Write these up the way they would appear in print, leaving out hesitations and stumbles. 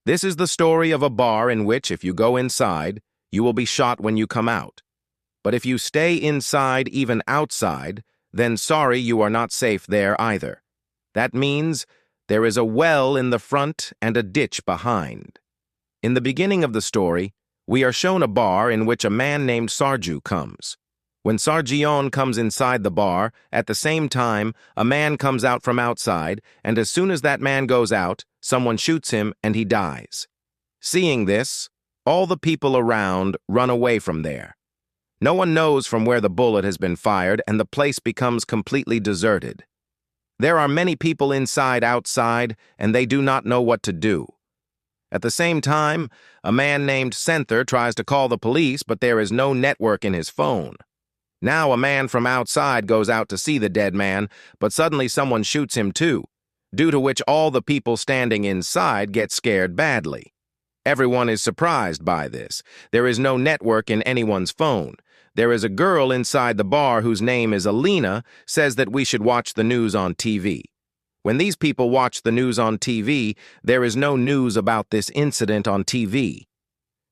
This is the story of a bar in which, if you go inside, you will be shot when you come out. But if you stay inside, even outside, then sorry, you are not safe there either. That means there is a well in the front and a ditch behind. In the beginning of the story, we are shown a bar in which a man named Sarju comes. When Sargion comes inside the bar, at the same time, a man comes out from outside, and as soon as that man goes out, someone shoots him and he dies. Seeing this, all the people around run away from there. No one knows from where the bullet has been fired, and the place becomes completely deserted. There are many people inside, outside, and they do not know what to do. At the same time, a man named Senther tries to call the police, but there is no network in his phone. Now a man from outside goes out to see the dead man, but suddenly someone shoots him too, due to which all the people standing inside get scared badly. Everyone is surprised by this. There is no network in anyone's phone. There is a girl inside the bar whose name is Alina, says that we should watch the news on TV. When these people watch the news on TV, there is no news about this incident on TV.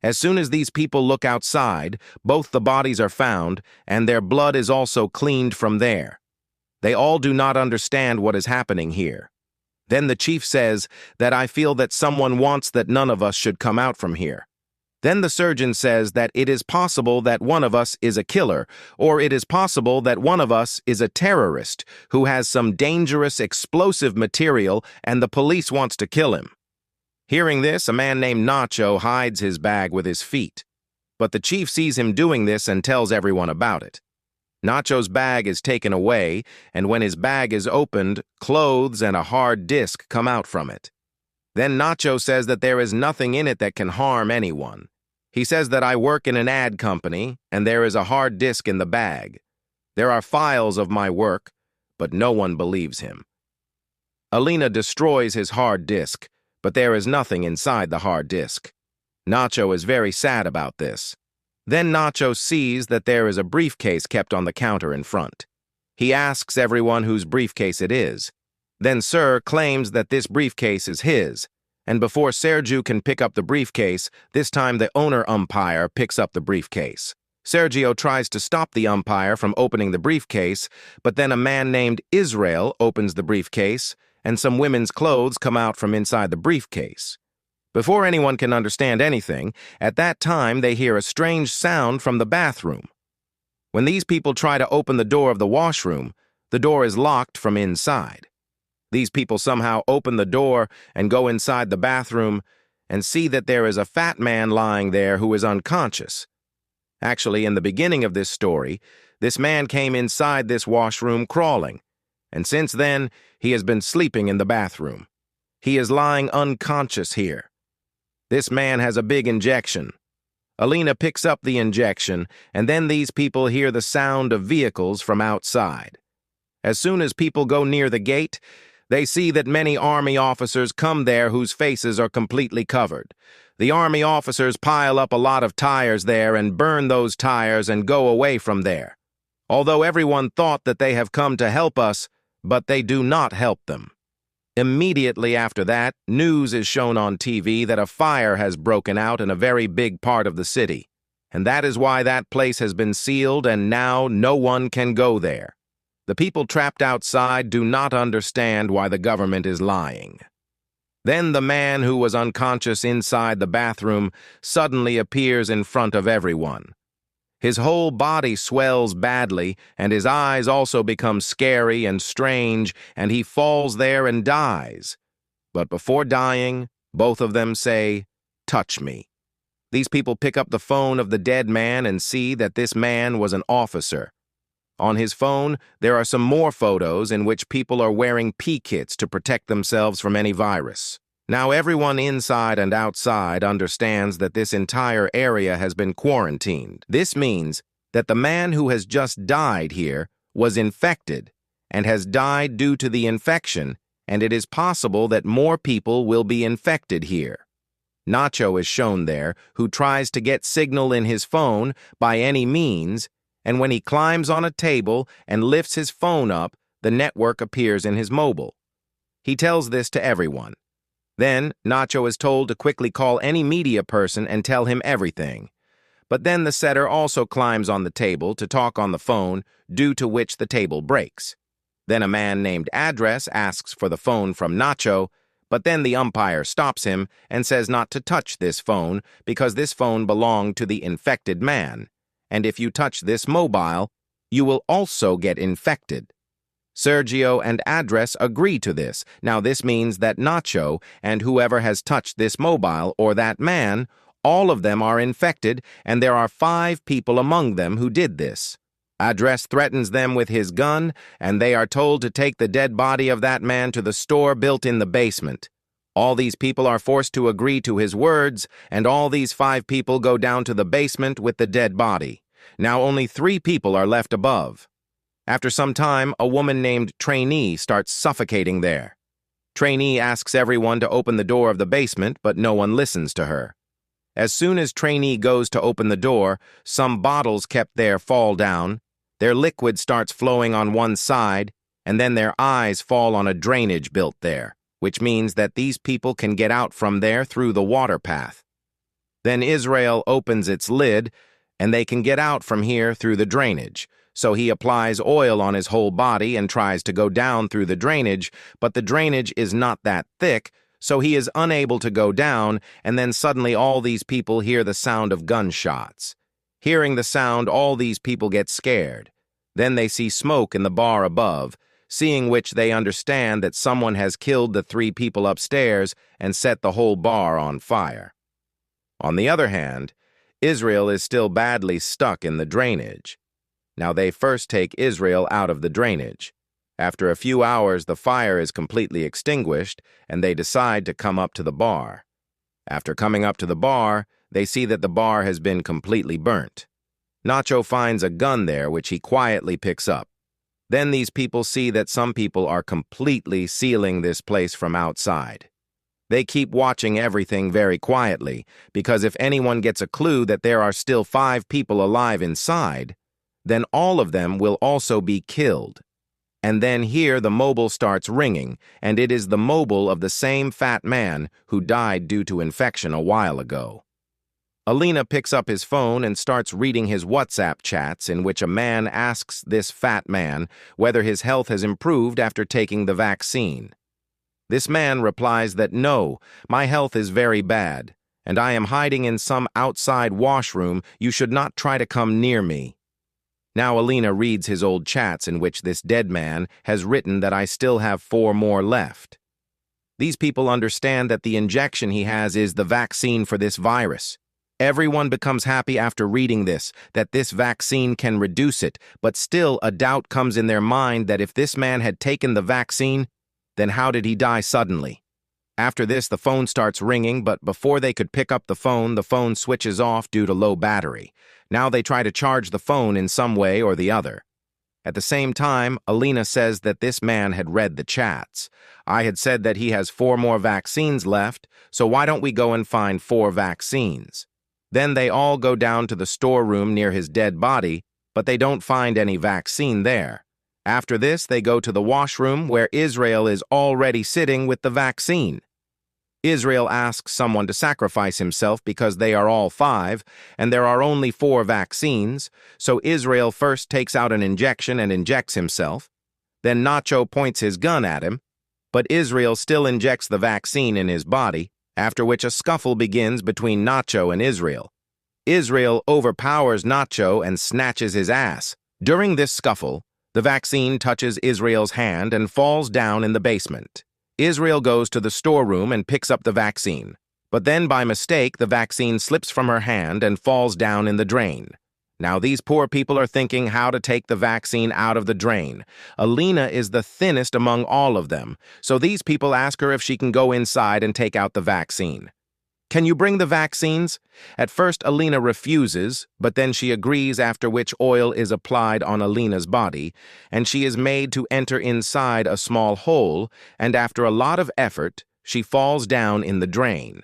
As soon as these people look outside, both the bodies are found, and their blood is also cleaned from there. They all do not understand what is happening here. Then the chief says that I feel that someone wants that none of us should come out from here. Then the surgeon says that it is possible that one of us is a killer, or it is possible that one of us is a terrorist who has some dangerous explosive material and the police wants to kill him. Hearing this, a man named Nacho hides his bag with his feet. But the chief sees him doing this and tells everyone about it. Nacho's bag is taken away, and when his bag is opened, clothes and a hard disk come out from it. Then Nacho says that there is nothing in it that can harm anyone. He says that I work in an ad company, and there is a hard disk in the bag. There are files of my work, but no one believes him. Alina destroys his hard disk, but there is nothing inside the hard disk. Nacho is very sad about this. Then Nacho sees that there is a briefcase kept on the counter in front. He asks everyone whose briefcase it is. Then Sir claims that this briefcase is his, and before Sergio can pick up the briefcase, this time the owner umpire picks up the briefcase. Sergio tries to stop the umpire from opening the briefcase, but then a man named Israel opens the briefcase, and some women's clothes come out from inside the briefcase. Before anyone can understand anything, at that time they hear a strange sound from the bathroom. When these people try to open the door of the washroom, the door is locked from inside. These people somehow open the door and go inside the bathroom and see that there is a fat man lying there who is unconscious. Actually, in the beginning of this story, this man came inside this washroom crawling, and since then, he has been sleeping in the bathroom. He is lying unconscious here. This man has a big injection. Alina picks up the injection, and then these people hear the sound of vehicles from outside. As soon as people go near the gate, they see that many army officers come there whose faces are completely covered. The army officers pile up a lot of tires there and burn those tires and go away from there. Although everyone thought that they have come to help us, but they do not help them. Immediately after that, news is shown on TV that a fire has broken out in a very big part of the city, and that is why that place has been sealed and now no one can go there. The people trapped outside do not understand why the government is lying. Then the man who was unconscious inside the bathroom suddenly appears in front of everyone. His whole body swells badly, and his eyes also become scary and strange, and he falls there and dies. But before dying, both of them say, "Touch me." These people pick up the phone of the dead man and see that this man was an officer. On his phone, there are some more photos in which people are wearing P-kits to protect themselves from any virus. Now everyone inside and outside understands that this entire area has been quarantined. This means that the man who has just died here was infected and has died due to the infection, and it is possible that more people will be infected here. Nacho is shown there, who tries to get signal in his phone by any means, and when he climbs on a table and lifts his phone up, the network appears in his mobile. He tells this to everyone. Then, Nacho is told to quickly call any media person and tell him everything. But then the setter also climbs on the table to talk on the phone, due to which the table breaks. Then a man named Address asks for the phone from Nacho, but then the umpire stops him and says not to touch this phone because this phone belonged to the infected man, and if you touch this mobile, you will also get infected. Sergio and Address agree to this. Now this means that Nacho and whoever has touched this mobile or that man, all of them are infected, and there are 5 people among them who did this. Address threatens them with his gun, and they are told to take the dead body of that man to the store built in the basement. All these people are forced to agree to his words, and all these 5 people go down to the basement with the dead body. Now only 3 people are left above. After some time, a woman named Trainee starts suffocating there. Trainee asks everyone to open the door of the basement, but no one listens to her. As soon as Trainee goes to open the door, some bottles kept there fall down, their liquid starts flowing on one side, and then their eyes fall on a drainage built there, which means that these people can get out from there through the water path. Then Israel opens its lid, and they can get out from here through the drainage. So he applies oil on his whole body and tries to go down through the drainage, but the drainage is not that thick, so he is unable to go down, and then suddenly all these people hear the sound of gunshots. Hearing the sound, all these people get scared. Then they see smoke in the bar above, seeing which they understand that someone has killed the 3 people upstairs and set the whole bar on fire. On the other hand, Israel is still badly stuck in the drainage. Now they first take Israel out of the drainage. After a few hours, the fire is completely extinguished, and they decide to come up to the bar. After coming up to the bar, they see that the bar has been completely burnt. Nacho finds a gun there, which he quietly picks up. Then these people see that some people are completely sealing this place from outside. They keep watching everything very quietly, because if anyone gets a clue that there are still 5 people alive inside, then all of them will also be killed. And then here the mobile starts ringing, and it is the mobile of the same fat man who died due to infection a while ago. Alina picks up his phone and starts reading his WhatsApp chats in which a man asks this fat man whether his health has improved after taking the vaccine. This man replies that no, my health is very bad, and I am hiding in some outside washroom. You should not try to come near me. Now Alina reads his old chats in which this dead man has written that I still have 4 more left. These people understand that the injection he has is the vaccine for this virus. Everyone becomes happy after reading this, that this vaccine can reduce it, but still a doubt comes in their mind that if this man had taken the vaccine, then how did he die suddenly? After this, the phone starts ringing, but before they could pick up the phone switches off due to low battery. Now they try to charge the phone in some way or the other. At the same time, Alina says that this man had read the chats. I had said that he has 4 more vaccines left, so why don't we go and find 4 vaccines? Then they all go down to the storeroom near his dead body, but they don't find any vaccine there. After this, they go to the washroom where Israel is already sitting with the vaccine. Israel asks someone to sacrifice himself because they are all 5, and there are only 4 vaccines, so Israel first takes out an injection and injects himself. Then Nacho points his gun at him, but Israel still injects the vaccine in his body, after which a scuffle begins between Nacho and Israel. Israel overpowers Nacho and snatches his ass. During this scuffle, the vaccine touches Israel's hand and falls down in the basement. Israel goes to the storeroom and picks up the vaccine, but then by mistake the vaccine slips from her hand and falls down in the drain. Now these poor people are thinking how to take the vaccine out of the drain. Alina is the thinnest among all of them, so these people ask her if she can go inside and take out the vaccine. Can you bring the vaccines? At first Alina refuses, but then she agrees, after which oil is applied on Alina's body, and she is made to enter inside a small hole, and after a lot of effort, she falls down in the drain.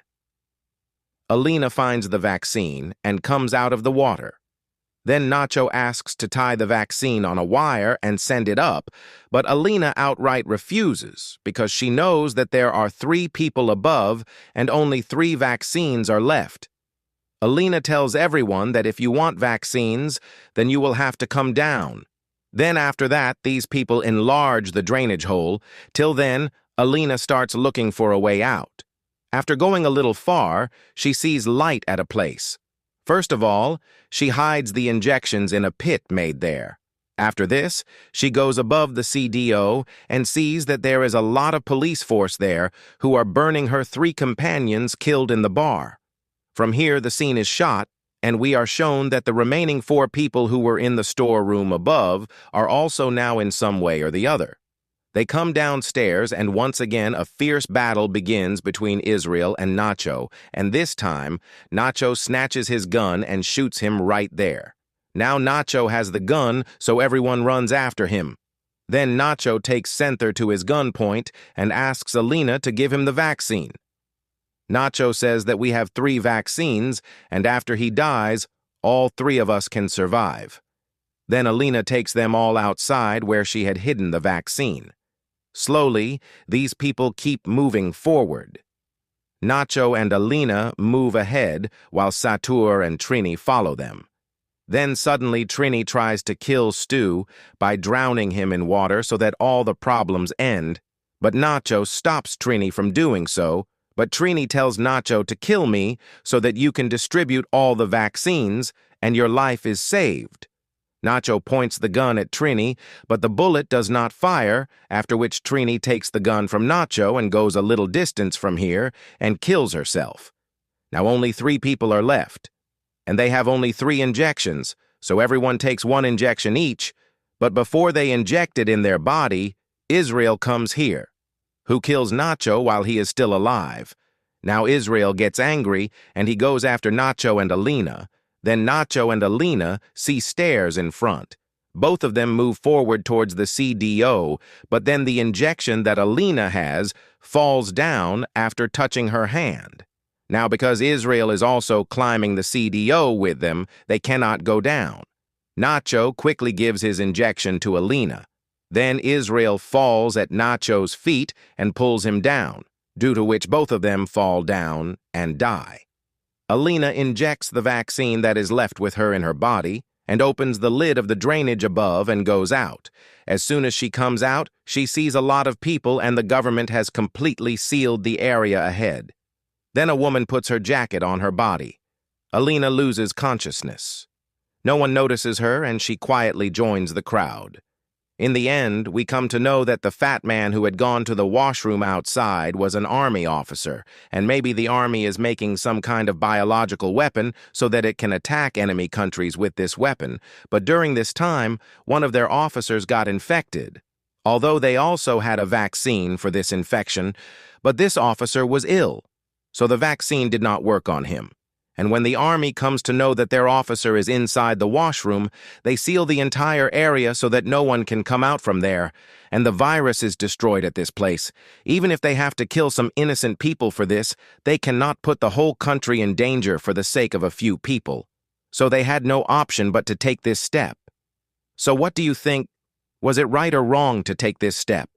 Alina finds the vaccine and comes out of the water. Then Nacho asks to tie the vaccine on a wire and send it up, but Alina outright refuses because she knows that there are 3 people above and only 3 vaccines are left. Alina tells everyone that if you want vaccines, then you will have to come down. Then after that, these people enlarge the drainage hole. Till then, Alina starts looking for a way out. After going a little far, she sees light at a place. First of all, she hides the injections in a pit made there. After this, she goes above the CDO and sees that there is a lot of police force there who are burning her 3 companions killed in the bar. From here, the scene is shot, and we are shown that the remaining 4 people who were in the storeroom above are also now in some way or the other. They come downstairs, and once again a fierce battle begins between Israel and Nacho, and this time, Nacho snatches his gun and shoots him right there. Now Nacho has the gun, so everyone runs after him. Then Nacho takes Senther to his gunpoint and asks Alina to give him the vaccine. Nacho says that we have 3 vaccines, and after he dies, all 3 of us can survive. Then Alina takes them all outside where she had hidden the vaccine. Slowly, these people keep moving forward. Nacho and Alina move ahead while Satur and Trini follow them. Then suddenly Trini tries to kill Stu by drowning him in water so that all the problems end, but Nacho stops Trini from doing so, but Trini tells Nacho to kill me so that you can distribute all the vaccines and your life is saved. Nacho points the gun at Trini, but the bullet does not fire, after which Trini takes the gun from Nacho and goes a little distance from here and kills herself. Now only 3 people are left, and they have only 3 injections, so everyone takes 1 injection each, but before they inject it in their body, Israel comes here, who kills Nacho while he is still alive. Now Israel gets angry, and he goes after Nacho and Alina. Then Nacho and Alina see stairs in front. Both of them move forward towards the CDO, but then the injection that Alina has falls down after touching her hand. Now because Israel is also climbing the CDO with them, they cannot go down. Nacho quickly gives his injection to Alina. Then Israel falls at Nacho's feet and pulls him down, due to which both of them fall down and die. Alina injects the vaccine that is left with her in her body and opens the lid of the drainage above and goes out. As soon as she comes out, she sees a lot of people and the government has completely sealed the area ahead. Then a woman puts her jacket on her body. Alina loses consciousness. No one notices her and she quietly joins the crowd. In the end, we come to know that the fat man who had gone to the washroom outside was an army officer, and maybe the army is making some kind of biological weapon so that it can attack enemy countries with this weapon. But during this time, one of their officers got infected, although they also had a vaccine for this infection, but this officer was ill, so the vaccine did not work on him. And when the army comes to know that their officer is inside the washroom, they seal the entire area so that no one can come out from there, and the virus is destroyed at this place. Even if they have to kill some innocent people for this, they cannot put the whole country in danger for the sake of a few people. So they had no option but to take this step. So what do you think? Was it right or wrong to take this step?